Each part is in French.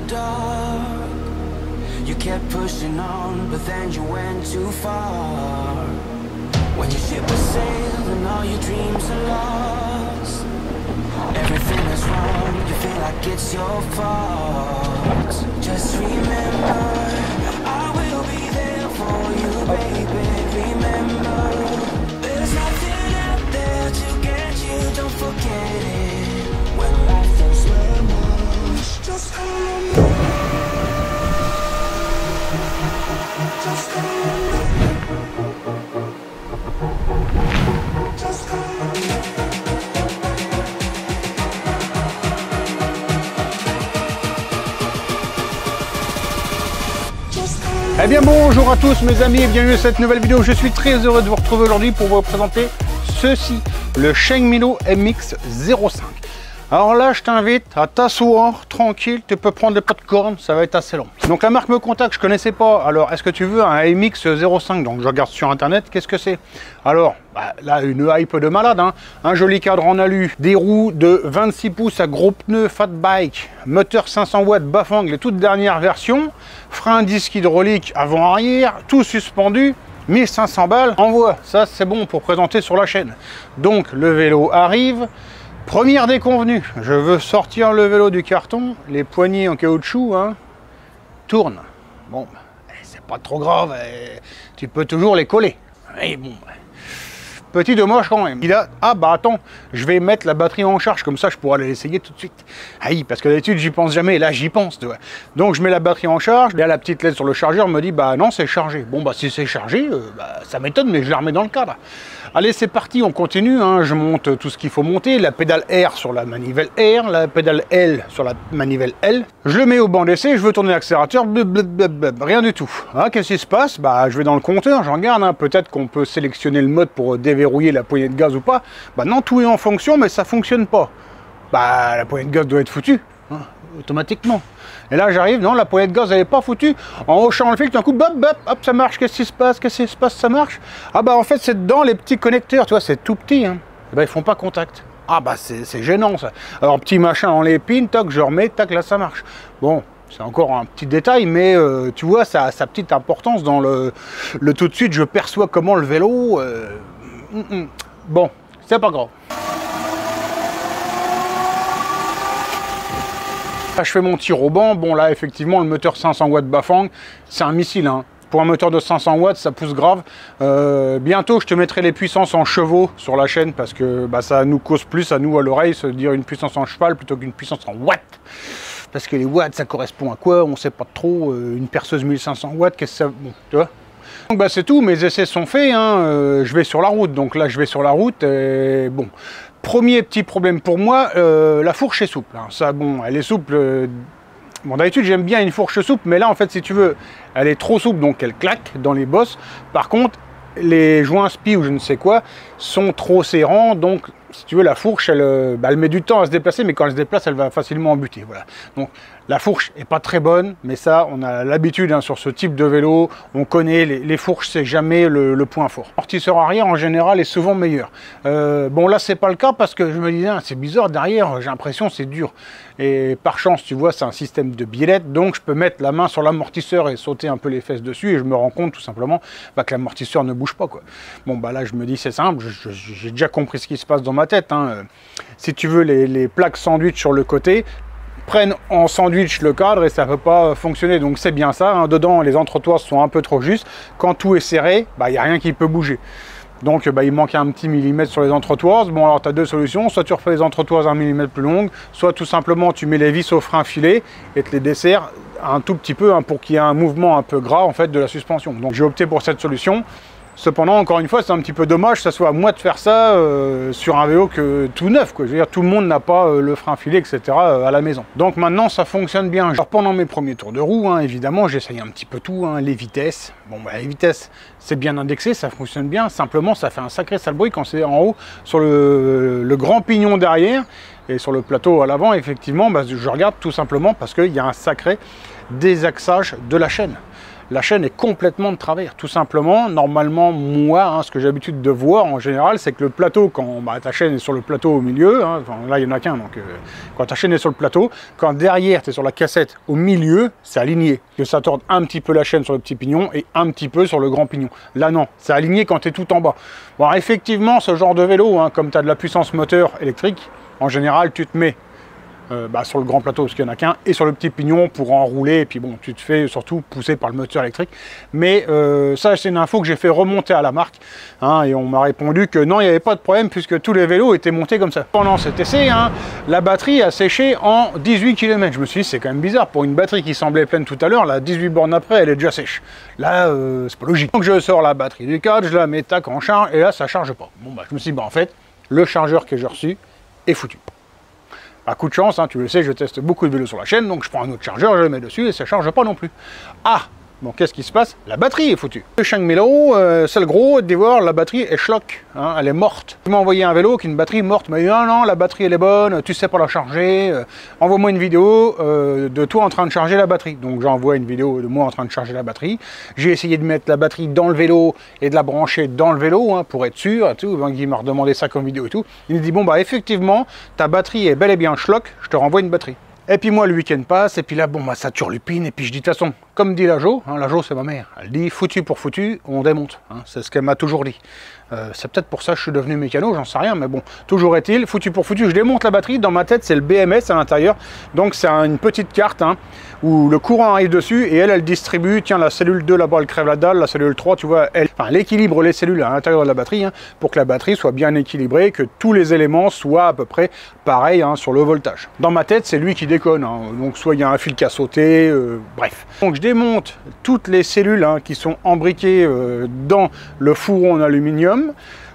dark. You kept pushing on, but then you went too far. When your ship has sailed and all your dreams are lost, everything is wrong, you feel like it's your fault. Just remember, I will be there for you, baby. Remember, there's nothing out there to get you, don't forget it. When life throws lemons, just remember. Just remember. Just remember. Eh bien bonjour à tous mes amis et bienvenue à cette nouvelle vidéo. Je suis très heureux de vous retrouver aujourd'hui pour vous présenter ceci, le Shengmilo MX-05. Alors là je t'invite à t'asseoir tranquille, tu peux prendre des pop-corn, ça va être assez long. Donc la marque me contacte, je connaissais pas. Alors est-ce que tu veux un MX-05? Donc je regarde sur internet, qu'est-ce que c'est? Alors là une hype de malade, hein. Un joli cadre en alu, des roues de 26 pouces à gros pneus fat bike, moteur 500 watts Bafang, les toutes dernières versions, frein disque hydraulique avant-arrière, tout suspendu. 1500 balles, envoie, ça c'est bon pour présenter sur la chaîne. Donc le vélo arrive. Première déconvenue, je veux sortir le vélo du carton, les poignées en caoutchouc, hein, tournent. Bon, c'est pas trop grave, tu peux toujours les coller. Mais bon, petit dommage quand même. Il a, ah bah attends, je vais mettre la batterie en charge, comme ça je pourrai l'essayer tout de suite. Ah oui, parce que d'habitude j'y pense jamais, là j'y pense, tu vois. Donc je mets la batterie en charge, et là la petite LED sur le chargeur me dit, bah non c'est chargé. Bon bah si c'est chargé, bah, ça m'étonne, mais je la remets dans le cadre. Allez c'est parti, on continue, hein. Je monte tout ce qu'il faut monter, la pédale R sur la manivelle R, la pédale L sur la manivelle L. Je le mets au banc d'essai, je veux tourner l'accélérateur, rien du tout. Ah, qu'est-ce qui se passe? Bah je vais dans le compteur, je regarde, hein. Peut-être qu'on peut sélectionner le mode pour déverrouiller la poignée de gaz ou pas. Bah non, tout est en fonction, mais ça fonctionne pas. Bah la poignée de gaz doit être foutue, hein, automatiquement. Et là j'arrive, non, la poignée de gaz elle est pas foutue. En hochant le fil, d'un coup, hop, ça marche. Qu'est-ce qui se passe? Qu'est-ce qui se passe? Ça marche. Ah bah en fait c'est dedans les petits connecteurs, tu vois, c'est tout petit, hein. Et bah ils font pas contact. Ah bah c'est gênant ça. Alors petit machin en l'épine, toc, je remets, tac, là ça marche. Bon, c'est encore un petit détail, mais tu vois, ça a sa petite importance dans le tout de suite, je perçois comment le vélo. Bon, c'est pas grave. Là, je fais mon tir au banc. Bon, là, effectivement, le moteur 500 watts Bafang, c'est un missile, hein. Pour un moteur de 500 watts, ça pousse grave. Bientôt, je te mettrai les puissances en chevaux sur la chaîne parce que bah, ça nous cause plus à nous, à l'oreille, se dire une puissance en cheval plutôt qu'une puissance en watts. Parce que les watts, ça correspond à quoi? On ne sait pas trop. Une perceuse 1500 watts, qu'est-ce que ça... Bon, tu vois. Donc bah, c'est tout, mes essais sont faits, hein. Je vais sur la route, donc là je vais sur la route et bon, premier petit problème pour moi, la fourche est souple, hein. Ça bon, elle est souple, bon d'habitude j'aime bien une fourche souple, mais là en fait si tu veux, elle est trop souple donc elle claque dans les bosses. Par contre, les joints spi ou je ne sais quoi sont trop serrants, donc si tu veux la fourche elle, elle met du temps à se déplacer, mais quand elle se déplace elle va facilement en buter, voilà. Donc la fourche est pas très bonne, mais ça on a l'habitude, hein, sur ce type de vélo, on connaît les fourches, c'est jamais le point fort. L'amortisseur arrière en général est souvent meilleur. Bon là c'est pas le cas parce que je me disais, hein, c'est bizarre derrière, j'ai l'impression c'est dur. Et par chance tu vois c'est un système de biellette, donc je peux mettre la main sur l'amortisseur et sauter un peu les fesses dessus et je me rends compte tout simplement bah, que l'amortisseur ne bouge pas, quoi. Bon bah là je me dis c'est simple, j'ai déjà compris ce qui se passe dans ma tête, hein. Si tu veux les plaques sandwich sur le côté prennent en sandwich le cadre et ça ne peut pas fonctionner, donc c'est bien ça, hein. Dedans les entretoises sont un peu trop justes, quand tout est serré, bah, y a rien qui peut bouger. Donc bah, il manque un petit millimètre sur les entretoises. Bon alors tu as deux solutions, soit tu refais les entretoises 1 mm plus longues, soit tout simplement tu mets les vis au frein filet et te les desserres un tout petit peu, hein, pour qu'il y ait un mouvement un peu gras en fait de la suspension. Donc j'ai opté pour cette solution. Cependant, encore une fois, c'est un petit peu dommage que ça soit à moi de faire ça sur un vélo que tout neuf, quoi. Je veux dire, tout le monde n'a pas le frein filet, etc. À la maison. Donc maintenant, ça fonctionne bien. Alors pendant mes premiers tours de roue, hein, évidemment, j'essaye un petit peu tout, hein, les vitesses. Bon, bah, les vitesses, c'est bien indexé, ça fonctionne bien. Simplement, ça fait un sacré sale bruit quand c'est en haut sur le grand pignon derrière et sur le plateau à l'avant. Effectivement, bah, je regarde tout simplement parce qu'il y a un sacré désaxage de la chaîne. la chaîne est complètement de travers. Tout simplement, normalement, moi, hein, ce que j'ai l'habitude de voir en général, c'est que le plateau, quand ta chaîne est sur le plateau au milieu, hein, enfin, là il n'y en a qu'un, donc quand ta chaîne est sur le plateau, quand derrière tu es sur la cassette au milieu, c'est aligné. Que ça torde un petit peu la chaîne sur le petit pignon et un petit peu sur le grand pignon. Là non, c'est aligné quand tu es tout en bas. Bon, alors, effectivement, ce genre de vélo, hein, comme tu as de la puissance moteur électrique, en général, tu te mets sur le grand plateau, parce qu'il n'y en a qu'un, et sur le petit pignon pour enrouler, et puis bon, tu te fais surtout pousser par le moteur électrique. Mais ça, c'est une info que j'ai fait remonter à la marque, hein, et on m'a répondu que non, il n'y avait pas de problème, puisque tous les vélos étaient montés comme ça. Pendant cet essai, hein, la batterie a séché en 18 km. Je me suis dit, c'est quand même bizarre, pour une batterie qui semblait pleine tout à l'heure, là, 18 bornes après, elle est déjà sèche. Là, c'est pas logique. Donc je sors la batterie du cadre, je la mets tac en charge, et là, ça charge pas. Bon, bah, je me suis dit, bah, en fait, le chargeur que j'ai reçu est foutu. À coup de chance, hein, tu le sais, je teste beaucoup de vélos sur la chaîne, donc je prends un autre chargeur, je le mets dessus et ça ne charge pas non plus. Ah, bon, qu'est-ce qui se passe? La batterie est foutue. Le Shangmelo, c'est le gros, d'Ivoire, la batterie est schlock, hein, elle est morte. Tu m'as envoyé un vélo avec une batterie morte, mais non, non, la batterie elle est bonne, tu sais pas la charger, envoie-moi une vidéo de toi en train de charger la batterie. Donc j'envoie une vidéo de moi en train de charger la batterie. J'ai essayé de mettre la batterie dans le vélo et de la brancher dans le vélo, hein, pour être sûr, et tout. Il m'a redemandé ça comme vidéo et tout. Il me dit, bon bah effectivement, ta batterie est bel et bien schlock, je te renvoie une batterie. Et puis moi, le week-end passe, et puis là, bon, bah, ça turlupine, et puis je dis, de toute façon, comme dit la Jo, hein, la Jo, c'est ma mère, elle dit, foutu pour foutu, on démonte, hein, c'est ce qu'elle m'a toujours dit. C'est peut-être pour ça que je suis devenu mécano, j'en sais rien, mais bon, toujours est-il, foutu pour foutu, je démonte la batterie, dans ma tête, c'est le BMS à l'intérieur, donc c'est une petite carte, hein, où le courant arrive dessus, et elle distribue, tiens, la cellule 2, là-bas, elle crève la dalle, la cellule 3, tu vois, elle équilibre les cellules à l'intérieur de la batterie, hein, pour que la batterie soit bien équilibrée, que tous les éléments soient à peu près pareils, hein, sur le voltage. Dans ma tête, c'est lui qui déconne, hein, donc soit il y a un fil qui a sauté, bref. Donc je démonte toutes les cellules, hein, qui sont imbriquées dans le fourreau en aluminium.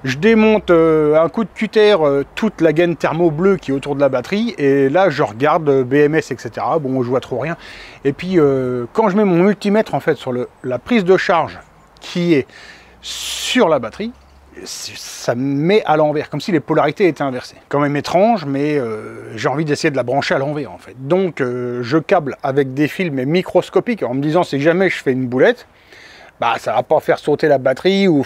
Je démonte un coup de cutter toute la gaine thermo bleue qui est autour de la batterie, et là je regarde BMS, etc. Bon, je vois trop rien. Et puis quand je mets mon multimètre en fait sur la prise de charge qui est sur la batterie, ça me met à l'envers, comme si les polarités étaient inversées. Quand même étrange, mais j'ai envie d'essayer de la brancher à l'envers en fait. Donc je câble avec des fils mais microscopiques, en me disant si jamais je fais une boulette, bah ça va pas faire sauter la batterie ou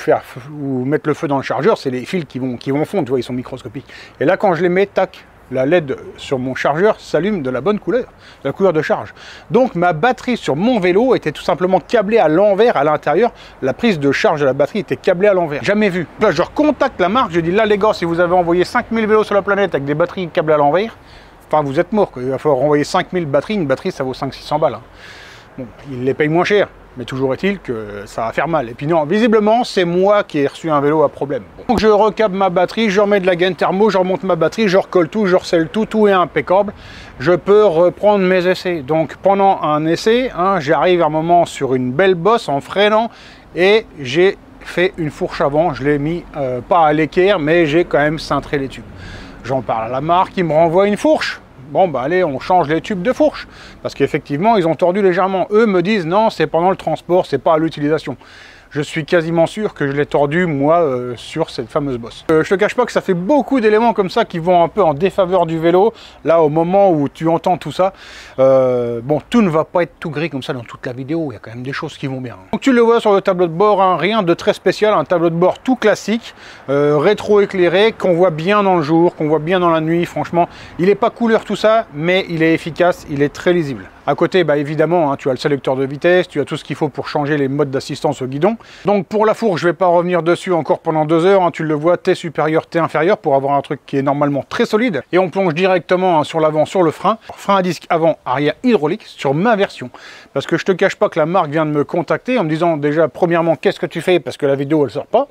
mettre le feu dans le chargeur, c'est les fils qui vont fondre, tu vois, ils sont microscopiques. Et là quand je les mets, tac, la LED sur mon chargeur s'allume de la bonne couleur, de la couleur de charge. Donc ma batterie sur mon vélo était tout simplement câblée à l'envers à l'intérieur, la prise de charge de la batterie était câblée à l'envers. Jamais vu. Là je recontacte la marque, je dis là les gars, si vous avez envoyé 5000 vélos sur la planète avec des batteries câblées à l'envers, enfin vous êtes morts, il va falloir envoyer 5000 batteries, une batterie ça vaut 500-600 balles. Hein. Bon, ils les payent moins cher. Mais toujours est-il que ça va faire mal. Et puis non, visiblement, c'est moi qui ai reçu un vélo à problème. Bon. Donc je recable ma batterie, je remets de la gaine thermo, je remonte ma batterie, je recolle tout, je recèle tout, tout est impeccable. Je peux reprendre mes essais. Donc pendant un essai, hein, j'arrive à un moment sur une belle bosse en freinant et j'ai fait une fourche avant. Je l'ai mis pas à l'équerre, mais j'ai quand même cintré les tubes. J'en parle à la marque, ils me renvoient une fourche. Bon, bah allez, on change les tubes de fourche. Parce qu'effectivement, ils ont tordu légèrement. Eux me disent, non, c'est pendant le transport, c'est pas à l'utilisation. Je suis quasiment sûr que je l'ai tordu, moi, sur cette fameuse bosse. Je te cache pas que ça fait beaucoup d'éléments comme ça qui vont un peu en défaveur du vélo. Là, au moment où tu entends tout ça, bon, tout ne va pas être tout gris comme ça dans toute la vidéo. Il y a quand même des choses qui vont bien. Donc tu le vois sur le tableau de bord, hein, rien de très spécial. Un tableau de bord tout classique, rétro-éclairé, qu'on voit bien dans le jour, qu'on voit bien dans la nuit. Franchement, il n'est pas couleur tout ça, mais il est efficace, il est très lisible. À côté, bah évidemment, hein, tu as le sélecteur de vitesse, tu as tout ce qu'il faut pour changer les modes d'assistance au guidon. Donc pour la fourche, je ne vais pas revenir dessus encore pendant 2 heures, hein, tu le vois, T supérieur, T inférieur, pour avoir un truc qui est normalement très solide. Et on plonge directement, hein, sur l'avant, sur le frein. Frein à disque avant, arrière hydraulique, sur ma version. Parce que je te cache pas que la marque vient de me contacter en me disant déjà, premièrement, qu'est-ce que tu fais parce que la vidéo elle sort pas.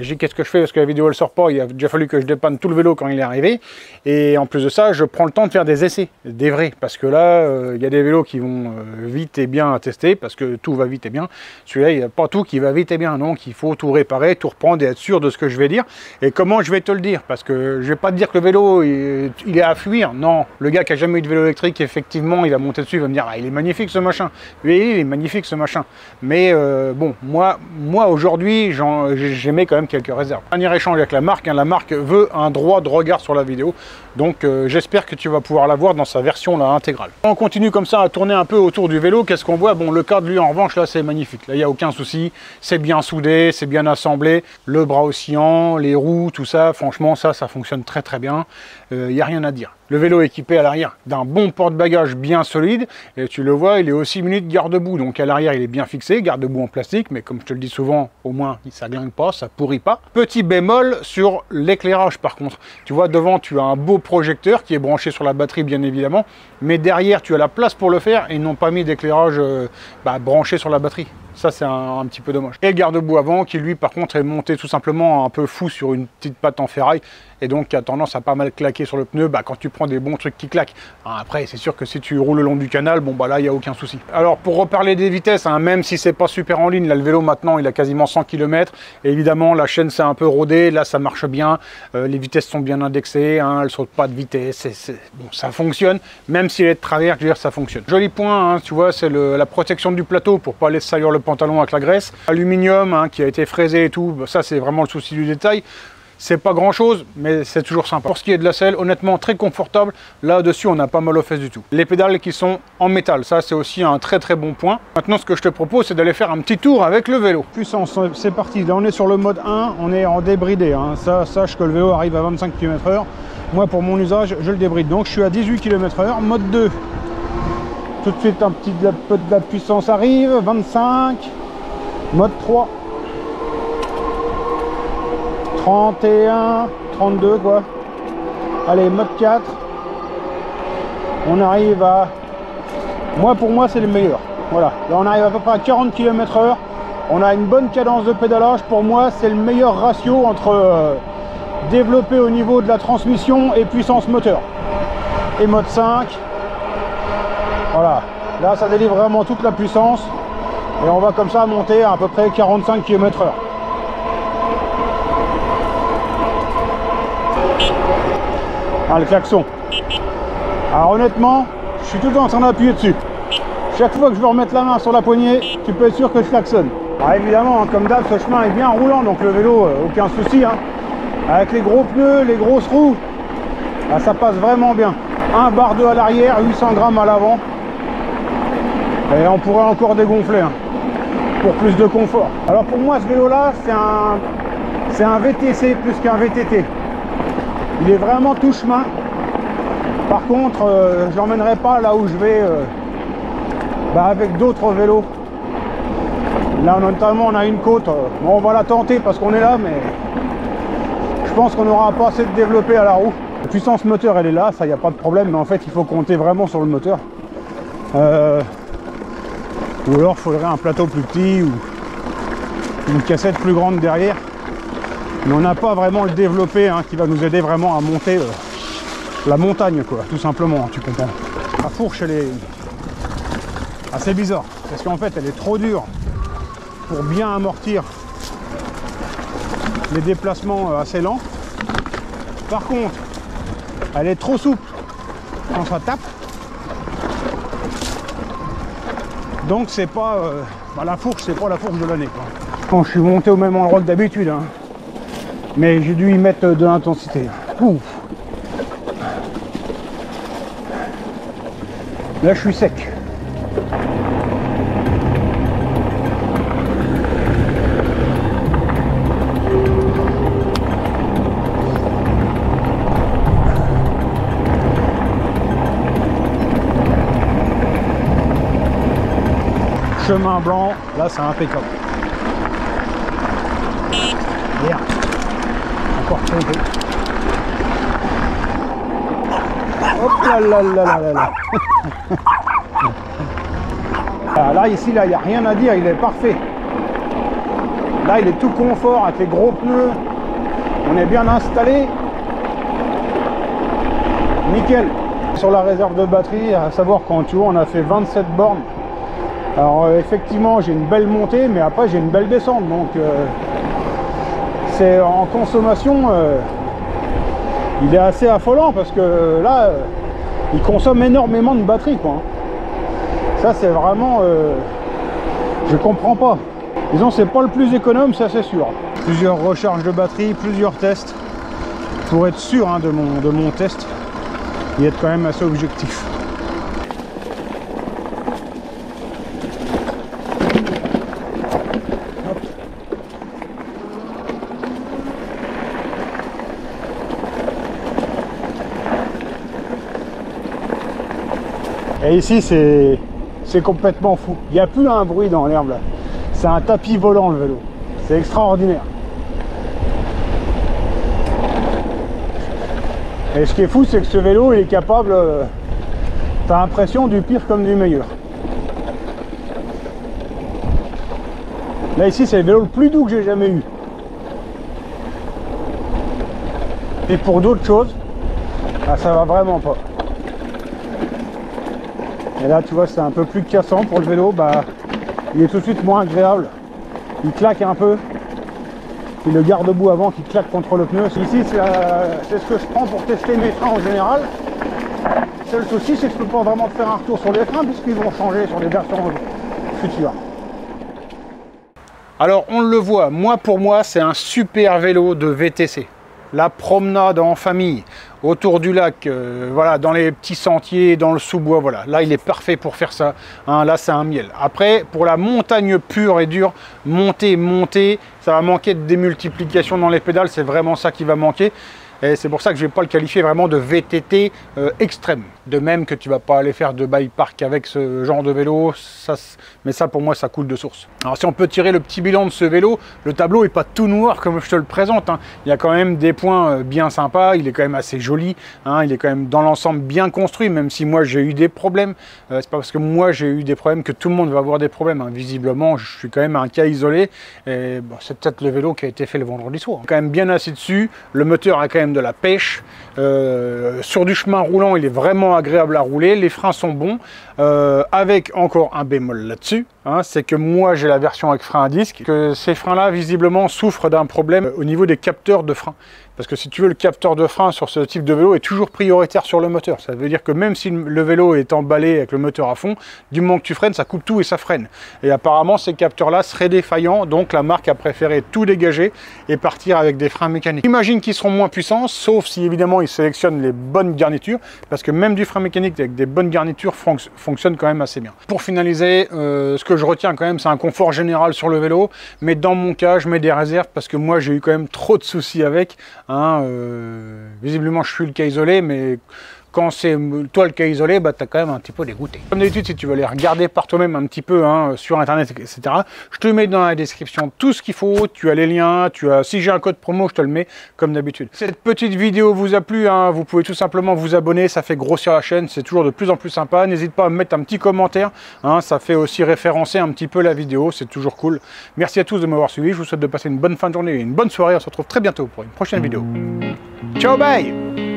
J'ai dit qu'est-ce que je fais parce que la vidéo elle sort pas, il a déjà fallu que je dépanne tout le vélo quand il est arrivé. Et en plus de ça, je prends le temps de faire des essais, des vrais. Parce que là, il y a des vélos qui vont vite et bien à tester, parce que tout va vite et bien. Celui-là, il n'y a pas tout qui va vite et bien, donc il faut tout réparer, tout reprendre et être sûr de ce que je vais dire. Et comment je vais te le dire, parce que je vais pas te dire que le vélo, il est à fuir. Non, le gars qui a jamais eu de vélo électrique, effectivement, il va monter dessus, il va me dire, ah, il est magnifique ce machin. Oui, il est magnifique ce machin. Mais bon, moi aujourd'hui, j'aimais quand même quelques réserves. Dernier échange avec la marque, hein, la marque veut un droit de regard sur la vidéo, donc j'espère que tu vas pouvoir la voir dans sa version là intégrale. On continue comme ça à tourner un peu autour du vélo, qu'est-ce qu'on voit? Bon, le cadre, lui, en revanche, là, c'est magnifique. Là, il n'y a aucun souci. C'est bien soudé, c'est bien assemblé. Le bras oscillant, les roues, tout ça, franchement, ça fonctionne très très bien. Il n'y a rien à dire. Le vélo est équipé à l'arrière d'un bon porte-bagages bien solide. Et tu le vois, il est aussi muni de garde-boue. Donc à l'arrière, il est bien fixé, garde-boue en plastique. Mais comme je te le dis souvent, au moins, ça glingue pas, ça pourrit pas. Petit bémol sur l'éclairage, par contre. Tu vois, devant, tu as un beau projecteur qui est branché sur la batterie, bien évidemment. Mais derrière, tu as la place pour le faire et ils n'ont pas mis d'éclairage branché sur la batterie. Ça, c'est un petit peu dommage. Et le garde-boue avant, qui lui, par contre, est monté tout simplement un peu fou sur une petite patte en ferraille, et donc qui a tendance à pas mal claquer sur le pneu quand tu prends des bons trucs qui claquent. Après, c'est sûr que si tu roules le long du canal, bon, là, il n'y a aucun souci. Alors, pour reparler des vitesses, même si c'est pas super en ligne, là, le vélo, maintenant, il a quasiment 100 km. Et évidemment, la chaîne s'est un peu rodée. Là, ça marche bien. Les vitesses sont bien indexées. Elles ne sautent pas de vitesse. Bon, ça fonctionne. Même s'il est de travers, je veux dire, ça fonctionne. Joli point, tu vois, c'est la protection du plateau pour pas laisser salir le pantalon avec la graisse. Aluminium qui a été fraisé et tout, ça c'est vraiment le souci du détail. C'est pas grand chose, mais c'est toujours sympa. Pour ce qui est de la selle, honnêtement très confortable. Là-dessus, on n'a pas mal aux fesses du tout. Les pédales qui sont en métal, ça c'est aussi un très très bon point. Maintenant, ce que je te propose, c'est d'aller faire un petit tour avec le vélo. Puissance, c'est parti. Là, on est sur le mode 1, on est en débridé. Ça, sache que le vélo arrive à 25 km/h. Moi, pour mon usage, je le débride. Donc, je suis à 18 km/h. Mode 2. Tout de suite, un petit peu de la puissance arrive. 25. Mode 3. 31, 32 quoi. Allez, mode 4. On arrive à... pour moi, c'est le meilleur. Voilà. Là, on arrive à peu près à 40 km/h. On a une bonne cadence de pédalage. Pour moi, c'est le meilleur ratio entre développé au niveau de la transmission et puissance moteur. Et mode 5. Voilà. Là, ça délivre vraiment toute la puissance. Et on va comme ça monter à peu près 45 km/h. Le klaxon. Alors honnêtement, je suis tout le temps en train d'appuyer dessus. Chaque fois que je veux remettre la main sur la poignée, tu peux être sûr que je klaxonne. Alors évidemment, comme d'hab, ce chemin est bien roulant, donc le vélo, aucun souci. Avec les gros pneus, les grosses roues, ça passe vraiment bien. 1 bar 2 à l'arrière, 800 grammes à l'avant. Et on pourrait encore dégonfler pour plus de confort. Alors pour moi, ce vélo-là, c'est un VTC plus qu'un VTT. Il est vraiment tout chemin. Par contre, je l'emmènerai pas là où je vais avec d'autres vélos. Là, notamment, on a une côte. Bon, on va la tenter parce qu'on est là, mais je pense qu'on n'aura pas assez de développé à la roue. La puissance moteur, elle est là, ça, il n'y a pas de problème. Mais en fait, il faut compter vraiment sur le moteur. Ou alors, il faudrait un plateau plus petit ou une cassette plus grande derrière. Mais on n'a pas vraiment le développé qui va nous aider vraiment à monter la montagne, quoi, tout simplement, tu comprends. La fourche, elle est assez bizarre, parce qu'en fait, elle est trop dure pour bien amortir les déplacements assez lents. Par contre, elle est trop souple quand ça tape. Donc, c'est pas la fourche, c'est pas la fourche de l'année, quoi. Bon, je suis monté au même endroit que d'habitude, mais j'ai dû y mettre de l'intensité. Ouf. Là, je suis sec. Chemin blanc, là, c'est impeccable. Merde. Encore trompé. Hop là là là là là là. Là ici, là, il n'y a rien à dire, il est parfait. Là, il est tout confort avec les gros pneus. On est bien installé. Nickel. Sur la réserve de batterie, à savoir quand tu vois, on a fait 27 bornes. Alors effectivement, j'ai une belle montée, mais après j'ai une belle descente. Donc c'est en consommation, il est assez affolant parce que là, il consomme énormément de batterie, quoi. Ça, c'est vraiment, je comprends pas. Disons, c'est pas le plus économe, ça c'est sûr. Plusieurs recharges de batterie, plusieurs tests pour être sûr de mon test et être quand même assez objectif. Et ici, c'est complètement fou. Il n'y a plus un bruit dans l'herbe là. C'est un tapis volant le vélo. C'est extraordinaire. Et ce qui est fou, c'est que ce vélo, il est capable, t'as l'impression du pire comme du meilleur. Là ici, c'est le vélo le plus doux que j'ai jamais eu. Et pour d'autres choses, ah, ça va vraiment pas. Et là, tu vois, c'est un peu plus cassant pour le vélo, bah, il est tout de suite moins agréable. Il claque un peu. Puis le garde-boue avant qui claque contre le pneu. Ici, c'est ce que je prends pour tester mes freins en général. Le seul souci, c'est que je peux pas vraiment faire un retour sur les freins puisqu'ils vont changer sur les versions futures. Alors, on le voit, moi pour moi, c'est un super vélo de VTC. La promenade en famille, autour du lac, voilà, dans les petits sentiers, dans le sous-bois, voilà. Là, il est parfait pour faire ça. Hein, là, c'est un miel. Après, pour la montagne pure et dure, monter, ça va manquer de démultiplication dans les pédales. C'est vraiment ça qui va manquer. Et c'est pour ça que je ne vais pas le qualifier vraiment de VTT extrême. De même que tu ne vas pas aller faire de bike park avec ce genre de vélo. Mais ça, pour moi, ça coule de source. Alors, si on peut tirer le petit bilan de ce vélo, le tableau n'est pas tout noir comme je te le présente. Hein. Il y a quand même des points bien sympas. Il est quand même assez joli. Hein. Il est quand même dans l'ensemble bien construit, même si moi, j'ai eu des problèmes. C'est pas parce que moi, j'ai eu des problèmes que tout le monde va avoir des problèmes. Hein. Visiblement, je suis quand même un cas isolé. Et bon, c'est peut-être le vélo qui a été fait le vendredi soir. Quand même bien assis dessus. Le moteur a quand même de la pêche. Sur du chemin roulant, il est vraiment agréable à rouler. Les freins sont bons. Avec encore un bémol là-dessus, hein, c'est que moi j'ai la version avec frein à disque, que ces freins-là visiblement souffrent d'un problème au niveau des capteurs de frein. Parce que si tu veux, le capteur de frein sur ce type de vélo est toujours prioritaire sur le moteur. Ça veut dire que même si le vélo est emballé avec le moteur à fond, du moment que tu freines, ça coupe tout et ça freine. Et apparemment, ces capteurs-là seraient défaillants, donc la marque a préféré tout dégager et partir avec des freins mécaniques. J'imagine qu'ils seront moins puissants, sauf si évidemment ils sélectionnent les bonnes garnitures, parce que même du frein mécanique avec des bonnes garnitures fonctionne quand même assez bien. Pour finaliser, ce que je retiens quand même, c'est un confort général sur le vélo, mais dans mon cas, je mets des réserves parce que moi, j'ai eu quand même trop de soucis avec. Hein, visiblement, je suis le cas isolé, mais quand c'est toi le cas isolé, bah, tu as quand même un petit peu dégoûté. Comme d'habitude, si tu veux aller regarder par toi-même un petit peu hein, sur internet, etc., je te mets dans la description tout ce qu'il faut. Tu as les liens, si j'ai un code promo, je te le mets comme d'habitude. Cette petite vidéo vous a plu, hein, vous pouvez tout simplement vous abonner, ça fait grossir la chaîne, c'est toujours de plus en plus sympa. N'hésite pas à me mettre un petit commentaire, hein, ça fait aussi référencer un petit peu la vidéo, c'est toujours cool. Merci à tous de m'avoir suivi, je vous souhaite de passer une bonne fin de journée et une bonne soirée. On se retrouve très bientôt pour une prochaine vidéo. Ciao, bye!